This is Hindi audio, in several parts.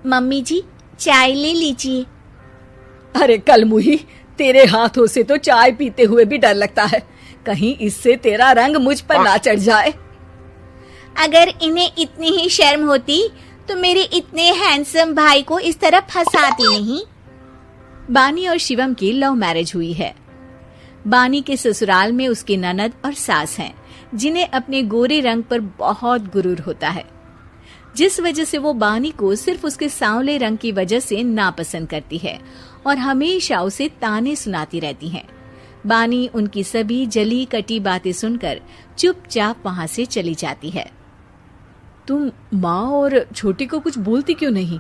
मम्मी जी, चाय ले लीजिए। अरे कलमुही, तेरे हाथों से तो चाय पीते हुए भी डर लगता है, कहीं इससे तेरा रंग मुझ पर ना चढ़ जाए। अगर इन्हें इतनी ही शर्म होती तो मेरे इतने हैंडसम भाई को इस तरह फंसाती नहीं। बानी और शिवम की लव मैरिज हुई है। बानी के ससुराल में उसकी ननद और सास हैं, जिन्हें अपने गोरे रंग पर बहुत गुरूर होता है, जिस वजह से वो बानी को सिर्फ उसके सांवले रंग की वजह से नापसंद करती है और हमेशा उसे ताने सुनाती रहती हैं। बानी उनकी सभी जली कटी बातें सुनकर चुपचाप वहां से चली जाती है। तुम माँ और छोटी को कुछ बोलती क्यों नहीं?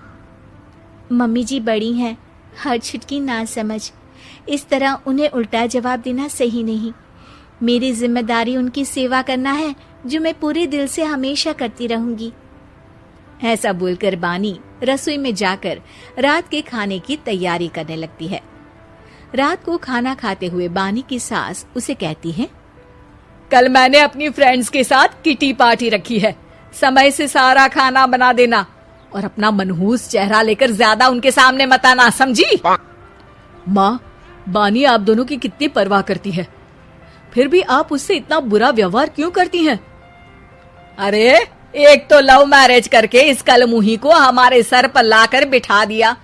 मम्मी जी बड़ी हैं, हर छुटकी ना समझ, इस तरह उन्हें उल्टा जवाब देना सही नहीं। मेरी जिम्मेदारी उनकी सेवा करना है, जो मैं पूरे दिल से हमेशा करती रहूंगी। ऐसा बोलकर बानी रसोई में जाकर रात के खाने की तैयारी करने लगती है। रात को खाना खाते हुए बानी की सास उसे कहती है, कल मैंने अपनी फ्रेंड्स के साथ किटी पार्टी रखी है, समय से सारा खाना बना देना और अपना मनहूस चेहरा लेकर ज्यादा उनके सामने मत आना, समझी? माँ, बानी आप दोनों की कितनी परवाह करती है, फिर भी आप उससे इतना बुरा व्यवहार क्यों करती हैं? अरे एक तो लव मैरिज करके इस कलमुही को हमारे सर पर लाकर बिठा दिया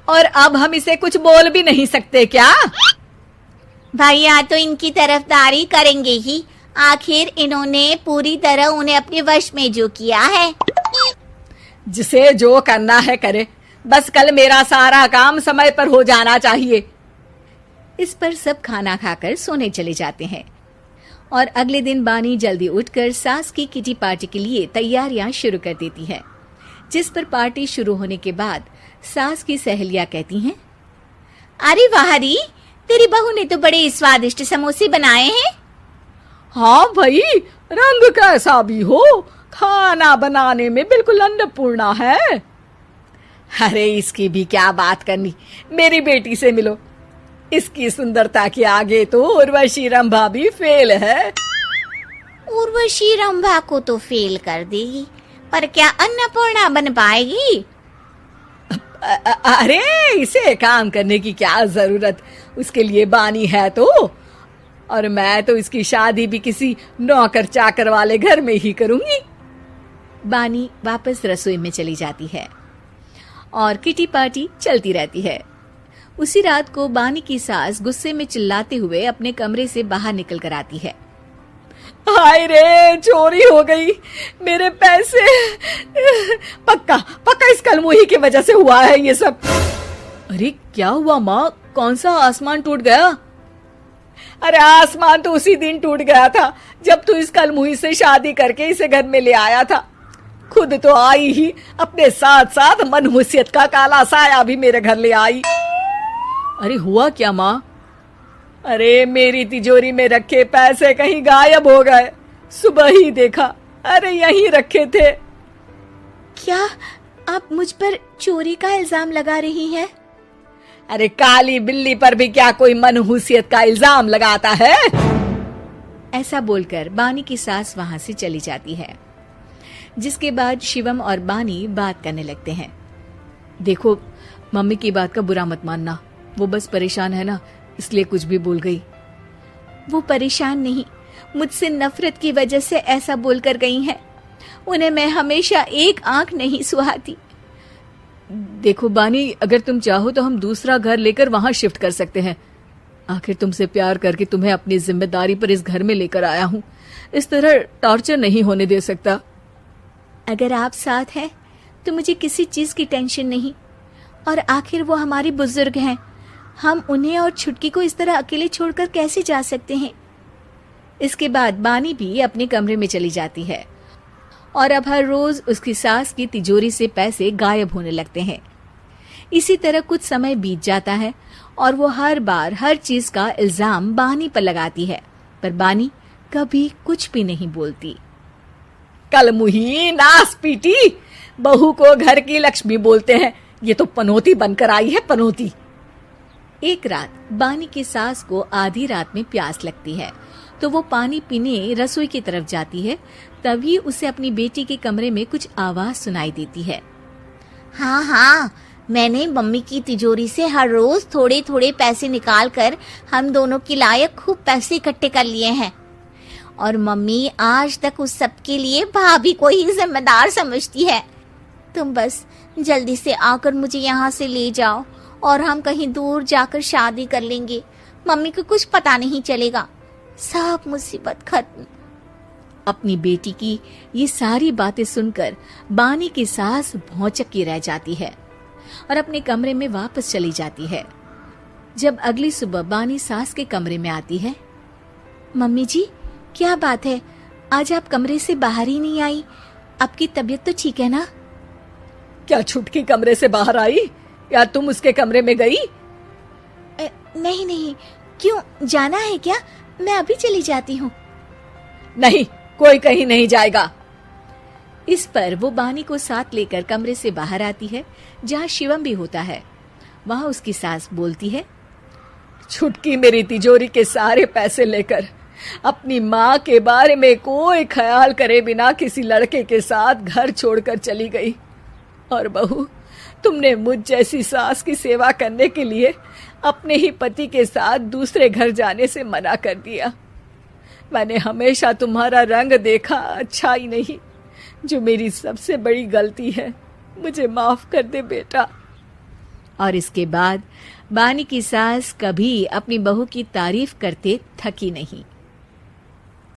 और अब हम इसे कुछ बोल भी नहीं सकते क्या? भैया तो इनकी तरफदारी करेंगे ही, आखिर इन्होंने पूरी तरह उन्हें अपने वश में जो किया है। जिसे जो करना है करे, बस कल मेरा सारा काम समय पर हो जाना चाहिए। इस पर सब खाना खाकर सोने चले जाते हैं और अगले दिन बानी जल्दी उठकर सास की किटी पार्टी के लिए तैयारियां शुरू कर देती है, जिस पर पार्टी शुरू होने के बाद सास की सहेलियां कहती हैं, अरे वाह री, तेरी बहू ने तो बड़े स्वादिष्ट समोसे बनाए हैं। हाँ भाई, रंग कैसा भी हो, खाना बनाने में बिल्कुल अन्नपूर्णा है। अरे इसकी भी क्या बात करनी, मेरी बेटी से मिलो, इसकी सुंदरता के आगे तो उर्वशी रंभा भी फेल है। उर्वशी रंभा को तो फेल कर देगी, पर क्या अन्नपूर्णा बन पाएगी? अरे इसे काम करने की क्या जरूरत, उसके लिए बानी है तो, और मैं तो इसकी शादी भी किसी नौकर चाकर वाले घर में ही करूंगी। बानी वापस रसोई में चली जाती है और किटी पार्टी चलती रहती है। उसी रात को बानी की सास गुस्से में चिल्लाते हुए अपने कमरे से बाहर निकल कर आती है। हाय रे, चोरी हो गई, मेरे पैसे, पक्का पक्का इस कलमुही की वजह से हुआ है ये सब। अरे क्या हुआ माँ, कौन सा आसमान टूट गया? अरे आसमान तो उसी दिन टूट गया था जब तू इस कलमुही से शादी करके इसे घर में ले आया था। खुद तो आई ही, अपने साथ साथ मनहूसियत का काला साया भी मेरे घर ले आई। अरे हुआ क्या माँ? अरे मेरी तिजोरी में रखे पैसे कहीं गायब हो गए, सुबह ही देखा, अरे यहीं रखे थे। क्या आप मुझ पर चोरी का इल्जाम लगा रही हैं? अरे काली बिल्ली पर भी क्या कोई मनहूसियत का इल्जाम लगाता है? ऐसा बोलकर बानी की सास वहां से चली जाती है, जिसके बाद शिवम और बानी बात करने लगते हैं। देखो, मम्मी की बात का बुरा मत मानना, वो बस परेशान है ना, इसलिए कुछ भी बोल गई। वो परेशान नहीं, मुझसे नफरत की वजह से ऐसा बोलकर गई हैं। उन्हें मैं हमेशा एक आंख नहीं सुहाती। देखो बानी, अगर तुम चाहो तो हम दूसरा घर लेकर वहां शिफ्ट कर सकते हैं। आखिर तुमसे प्यार करके तुम्हें अपनी जिम्मेदारी पर इस घर में लेकर आया हूँ, इस तरह टॉर्चर नहीं होने दे सकता। अगर आप साथ हैं तो मुझे किसी चीज की टेंशन नहीं, और आखिर वो हमारी बुजुर्ग हैं, हम उन्हें और छुटकी को इस तरह अकेले छोड़कर कैसे जा सकते हैं? इसके बाद बानी भी अपने कमरे में चली जाती है और अब हर रोज उसकी सास की तिजोरी से पैसे गायब होने लगते हैं। इसी तरह कुछ समय बीत जाता है और वो हर बार हर चीज का इल्जाम बानी पर लगाती है, पर बानी कभी कुछ भी नहीं बोलती। कलमुही नास पीटी, बहू को घर की लक्ष्मी बोलते हैं, ये तो पनौती बनकर आई है, पनौती। एक रात बानी की सास को आधी रात में प्यास लगती है, तो वो पानी पीने रसोई की तरफ जाती है। तभी उसे अपनी बेटी के कमरे में कुछ आवाज सुनाई देती है। हाँ हाँ, मैंने मम्मी की तिजोरी से हर रोज थोड़े थोड़े पैसे निकाल कर हम दोनों के लायक खूब पैसे इकट्ठे कर लिए हैं। और मम्मी आज तक उस सब के लिए भाभी को ही जिम्मेदार समझती है। तुम बस जल्दी से आकर मुझे यहाँ से ले जाओ और हम कहीं दूर जाकर शादी कर लेंगे। मम्मी को कुछ पता नहीं चलेगा, सब मुसीबत खत्म। अपनी बेटी की ये सारी बातें सुनकर बानी की सास भौचक्की रह जाती है और अपने कमरे में वापस चली जाती है। जब अगली सुबह बानी सास के कमरे में आती है, मम्मी जी, क्या बात है, आज आप कमरे से बाहर ही नहीं आई? आपकी तबीयत तो ठीक है ना? क्या छुटकी कमरे से बाहर आई या तुम उसके कमरे में गई? नहीं नहीं, क्यों, जाना है क्या? मैं अभी चली जाती हूँ। नहीं, कोई कहीं नहीं जाएगा। इस पर वो बानी को साथ लेकर कमरे से बाहर आती है, जहाँ शिवम भी होता है। वहाँ उसकी सास बोलती है, छुटकी मेरी तिजोरी के सारे पैसे लेकर अपनी माँ के बारे में कोई ख्याल करे बिना किसी लड़के के साथ घर छोड़कर चली गई। और बहू, तुमने मुझ जैसी सास की सेवा करने के लिए अपने ही पति के साथ दूसरे घर जाने से मना कर दिया। मैंने हमेशा तुम्हारा रंग देखा, अच्छा ही नहीं, जो मेरी सबसे बड़ी गलती है। मुझे माफ कर दे बेटा। और इसके बाद बानी की सास कभी अपनी बहू की तारीफ करते थकी नहीं।